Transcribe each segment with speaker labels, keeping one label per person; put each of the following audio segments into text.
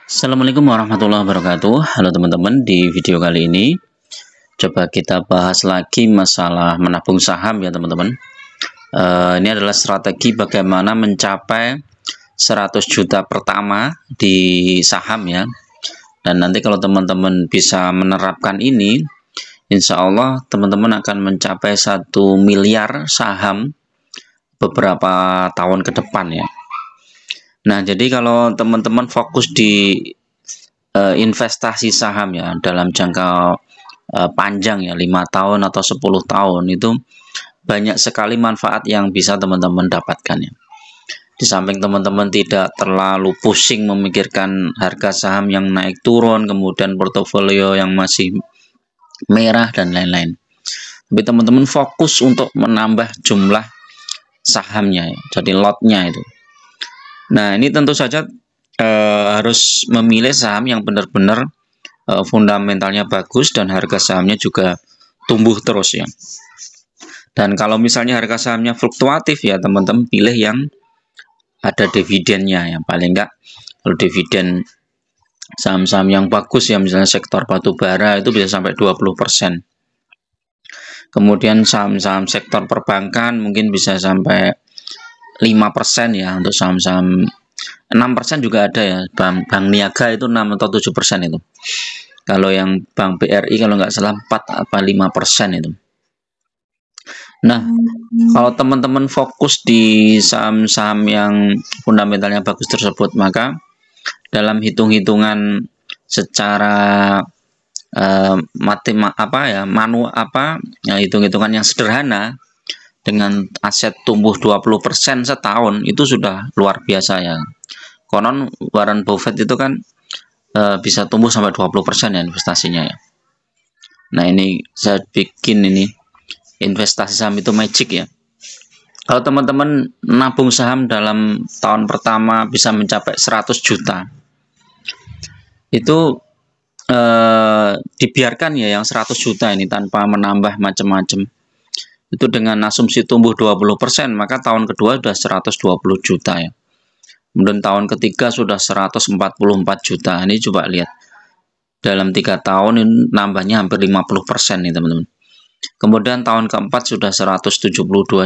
Speaker 1: Assalamualaikum warahmatullahi wabarakatuh. Halo teman-teman, di video kali ini coba kita bahas lagi masalah menabung saham ya teman-teman. Ini adalah strategi bagaimana mencapai 100 juta pertama di saham ya. Dan nanti kalau teman-teman bisa menerapkan ini, insya Allah teman-teman akan mencapai 1 miliar saham beberapa tahun ke depan ya. Nah, jadi kalau teman-teman fokus di investasi saham ya dalam jangka panjang ya 5 tahun atau 10 tahun itu banyak sekali manfaat yang bisa teman-teman dapatkan ya. Di samping teman-teman tidak terlalu pusing memikirkan harga saham yang naik turun, kemudian portofolio yang masih merah dan lain-lain. Tapi teman-teman fokus untuk menambah jumlah sahamnya ya, jadi lotnya itu. Nah, ini tentu saja harus memilih saham yang benar-benar fundamentalnya bagus dan harga sahamnya juga tumbuh terus ya. Dan kalau misalnya harga sahamnya fluktuatif ya teman-teman pilih yang ada dividennya ya. Paling enggak kalau dividen saham-saham yang bagus ya, misalnya sektor batu bara itu bisa sampai 20%. Kemudian saham-saham sektor perbankan mungkin bisa sampai 5% ya untuk saham-saham. 6% juga ada ya, bank niaga itu 6 atau 7% itu. Kalau yang bank BRI kalau nggak salah 4 apa 5% itu. Nah, kalau teman-teman fokus di saham-saham yang fundamentalnya bagus tersebut, maka dalam hitung-hitungan secara hitung-hitungan yang sederhana, dengan aset tumbuh 20% setahun itu sudah luar biasa ya. Konon Warren Buffett itu kan bisa tumbuh sampai 20% ya investasinya ya. Nah, ini saya bikin ini investasi saham itu magic ya. Kalau teman-teman nabung saham dalam tahun pertama bisa mencapai 100 juta. Itu dibiarkan ya yang 100 juta ini tanpa menambah macam-macam. Itu dengan asumsi tumbuh 20%, maka tahun kedua sudah 120 juta ya. Kemudian tahun ketiga sudah 144 juta. Ini coba lihat. Dalam 3 tahun ini nambahnya hampir 50% nih teman-teman. Kemudian tahun keempat sudah 172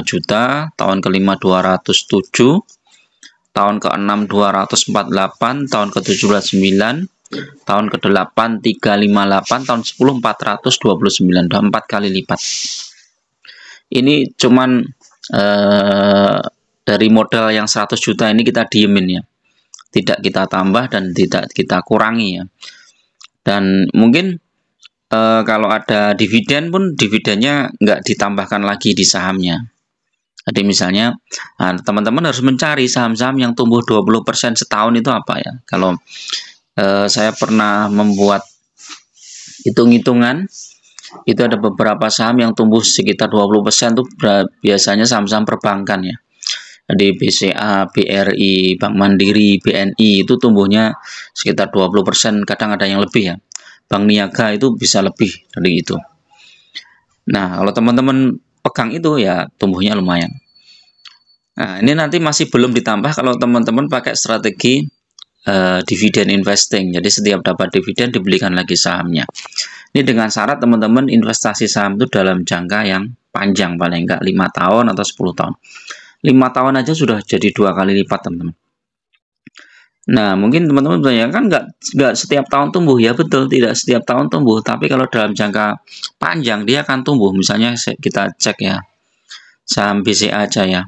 Speaker 1: juta, tahun kelima 207, tahun keenam 248, tahun ke-7 9, tahun ke-8 358, tahun 10 429, udah 4 kali lipat. Ini cuman dari modal yang 100 juta ini kita diemin ya, tidak kita tambah dan tidak kita kurangi ya. Dan mungkin kalau ada dividen pun dividennya nggak ditambahkan lagi di sahamnya. Jadi misalnya teman-teman harus mencari saham-saham yang tumbuh 20% setahun itu apa ya. Kalau saya pernah membuat hitung-hitungan, itu ada beberapa saham yang tumbuh sekitar 20% tuh biasanya saham-saham perbankan ya. Di BCA, BRI, Bank Mandiri, BNI itu tumbuhnya sekitar 20%, kadang ada yang lebih ya. Bank niaga itu bisa lebih dari itu. Nah, kalau teman-teman pegang itu ya tumbuhnya lumayan. Nah, ini nanti masih belum ditambah kalau teman-teman pakai strategi dividen investing. Jadi setiap dapat dividen dibelikan lagi sahamnya. Ini dengan syarat teman-teman investasi saham itu dalam jangka yang panjang, paling enggak 5 tahun atau 10 tahun. 5 tahun aja sudah jadi 2 kali lipat teman-teman. Nah, mungkin teman-teman bertanya kan enggak setiap tahun tumbuh ya, betul, tidak setiap tahun tumbuh, tapi kalau dalam jangka panjang dia akan tumbuh. Misalnya kita cek ya saham BCA aja ya.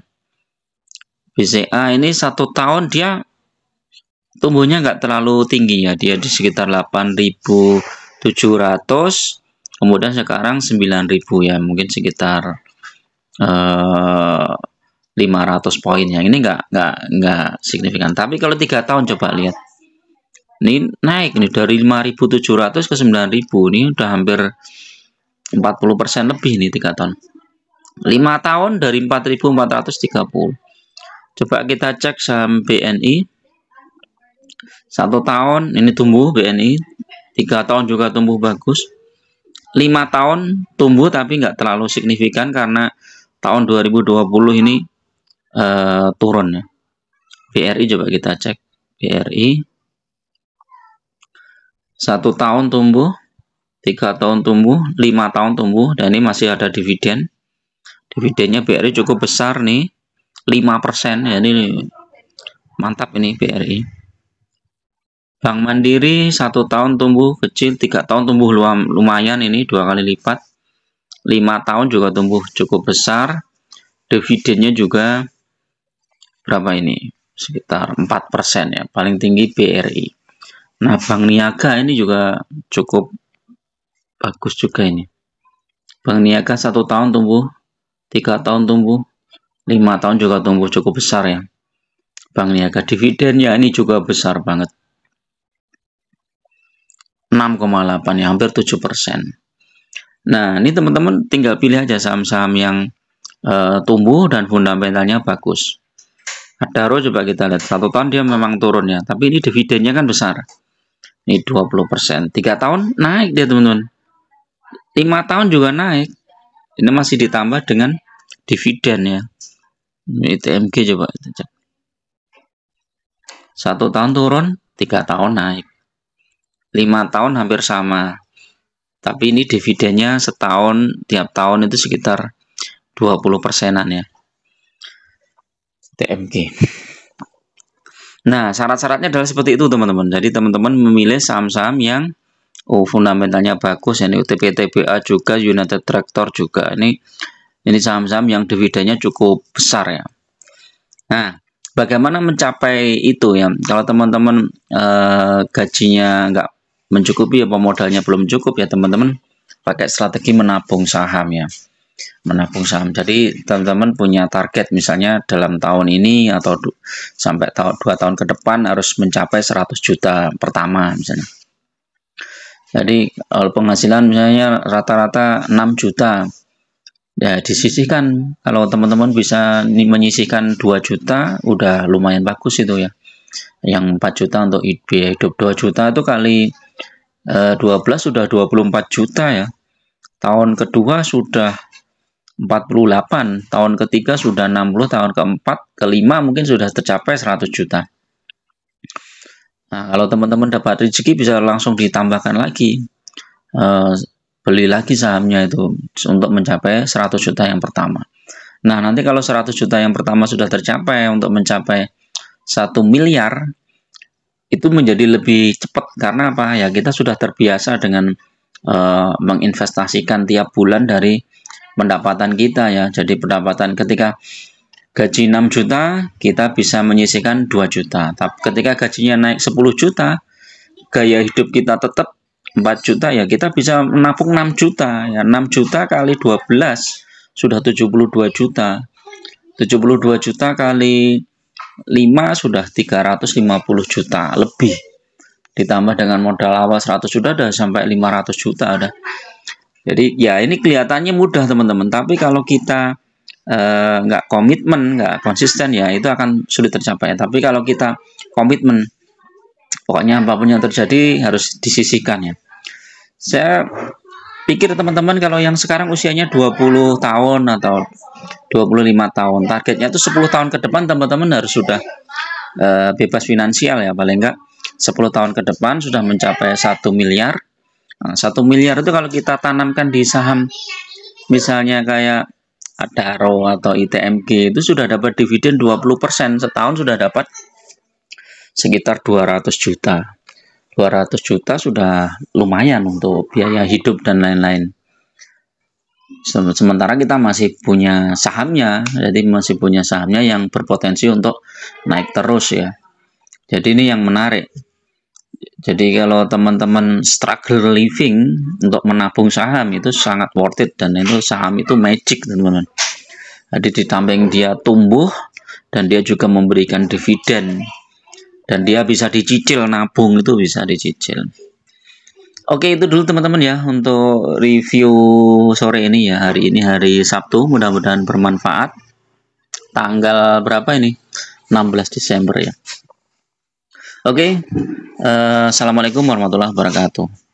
Speaker 1: BCA ini 1 tahun dia tumbuhnya nggak terlalu tinggi ya, dia di sekitar 8.700, kemudian sekarang 9.000 ya, mungkin sekitar 500 poin ya. Ini nggak signifikan. Tapi kalau 3 tahun coba lihat, ini naik nih dari 5.700 ke 9.000, ini udah hampir 40% lebih nih 3 tahun. 5 tahun dari 4.430. Coba kita cek saham BNI. 1 tahun ini tumbuh BNI, 3 tahun juga tumbuh bagus, 5 tahun tumbuh tapi nggak terlalu signifikan karena tahun 2020 ini turun ya. BRI coba kita cek BRI 1 tahun tumbuh, 3 tahun tumbuh, 5 tahun tumbuh, dan ini masih ada dividen. Dividennya BRI cukup besar nih, 5% ya, ini mantap ini BRI. Bank Mandiri 1 tahun tumbuh kecil, 3 tahun tumbuh lumayan, ini 2 kali lipat. 5 tahun juga tumbuh cukup besar. Dividennya juga berapa ini? Sekitar 4% ya, paling tinggi BRI. Nah, Bank Niaga ini juga cukup bagus juga ini. Bank Niaga 1 tahun tumbuh, 3 tahun tumbuh, 5 tahun juga tumbuh cukup besar ya. Bank Niaga dividennya ini juga besar banget. 6,8 ya, hampir 7%. Nah, ini teman-teman tinggal pilih aja saham-saham yang tumbuh dan fundamentalnya bagus. Adaro coba kita lihat, 1 tahun dia memang turun ya, tapi ini dividennya kan besar. Ini 20%. 3 tahun naik dia teman-teman. 5 tahun juga naik. Ini masih ditambah dengan dividen ya. Ini TMG coba kita cek. 1 tahun turun, 3 tahun naik. 5 tahun hampir sama. Tapi ini dividennya setahun, tiap tahun itu sekitar 20%-an ya. TMG. Nah, syarat-syaratnya adalah seperti itu teman-teman. Jadi teman-teman memilih saham-saham yang fundamentalnya bagus. Ini UTP-TBA juga, United Tractor juga. Ini saham-saham yang dividennya cukup besar ya. Nah, bagaimana mencapai itu ya? Kalau teman-teman gajinya nggak mencukupi, apa modalnya belum cukup ya, teman-teman pakai strategi menabung saham ya. Menabung saham. Jadi teman-teman punya target misalnya dalam tahun ini atau sampai 2 tahun ke depan harus mencapai 100 juta pertama misalnya. Jadi kalau penghasilan misalnya rata-rata 6 juta. Ya, disisihkan. Kalau teman-teman bisa menyisihkan 2 juta, udah lumayan bagus itu ya. Yang 4 juta untuk biaya hidup, 2 juta itu kali 12 sudah 24 juta ya. Tahun kedua sudah 48, tahun ketiga sudah 60, tahun keempat, kelima mungkin sudah tercapai 100 juta. Nah, kalau teman-teman dapat rezeki bisa langsung ditambahkan lagi. Beli lagi sahamnya itu untuk mencapai 100 juta yang pertama. Nah, nanti kalau 100 juta yang pertama sudah tercapai, untuk mencapai 1 miliar itu menjadi lebih cepat. Karena apa? Ya, kita sudah terbiasa dengan menginvestasikan tiap bulan dari pendapatan kita ya. Jadi pendapatan ketika gaji 6 juta, kita bisa menyisihkan 2 juta. Tapi ketika gajinya naik 10 juta, gaya hidup kita tetap 4 juta ya, kita bisa menabung 6 juta ya. 6 juta kali 12 sudah 72 juta. 72 juta kali 5 sudah 350 juta lebih. Ditambah dengan modal awal 100 juta udah sampai 500 juta ada. Jadi ya ini kelihatannya mudah teman-teman, tapi kalau kita nggak komitmen, nggak konsisten ya itu akan sulit tercapai. Tapi kalau kita komitmen, pokoknya apapun yang terjadi harus disisihkan ya. Saya pikir teman-teman kalau yang sekarang usianya 20 tahun atau 25 tahun, targetnya itu 10 tahun ke depan teman-teman harus sudah bebas finansial ya, paling enggak 10 tahun ke depan sudah mencapai 1 miliar. Nah, 1 miliar itu kalau kita tanamkan di saham misalnya kayak Adaro atau ITMG itu sudah dapat dividen 20%, setahun sudah dapat sekitar 200 juta. 200 juta sudah lumayan untuk biaya hidup dan lain-lain. Sementara kita masih punya sahamnya, jadi masih punya sahamnya yang berpotensi untuk naik terus ya. Jadi ini yang menarik. Jadi kalau teman-teman struggle living untuk menabung saham itu sangat worth it, dan itu saham itu magic teman-teman. Jadi di samping dia tumbuh dan dia juga memberikan dividen dan dia bisa dicicil, nabung itu bisa dicicil. Oke, itu dulu teman-teman ya untuk review sore ini ya. Hari ini hari Sabtu, mudah-mudahan bermanfaat. Tanggal berapa ini? 16 Desember ya. Oke, assalamualaikum warahmatullahi wabarakatuh.